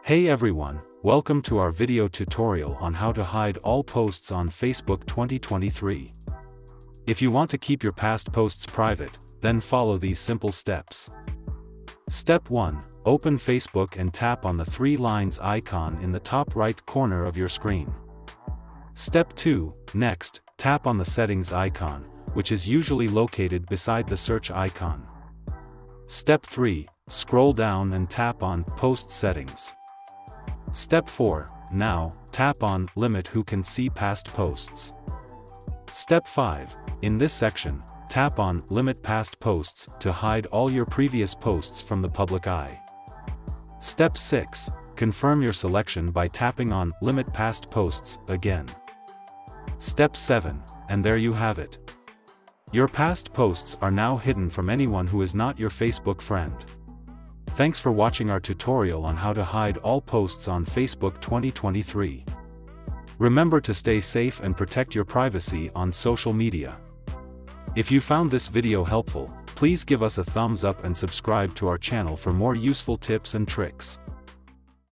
Hey everyone, welcome to our video tutorial on how to hide all posts on Facebook 2023. If you want to keep your past posts private, then follow these simple steps. Step 1. Open Facebook and tap on the three lines icon in the top right corner of your screen. Step 2. Next, tap on the settings icon, which is usually located beside the search icon. Step 3. Scroll down and tap on Post Settings. Step 4. Now, tap on Limit Who Can See Past Posts. Step 5. In this section, tap on Limit Past Posts to hide all your previous posts from the public eye. Step 6. Confirm your selection by tapping on Limit Past Posts again. Step 7. And there you have it. Your past posts are now hidden from anyone who is not your Facebook friend. Thanks for watching our tutorial on how to hide all posts on Facebook 2023. Remember to stay safe and protect your privacy on social media. If you found this video helpful, please give us a thumbs up and subscribe to our channel for more useful tips and tricks.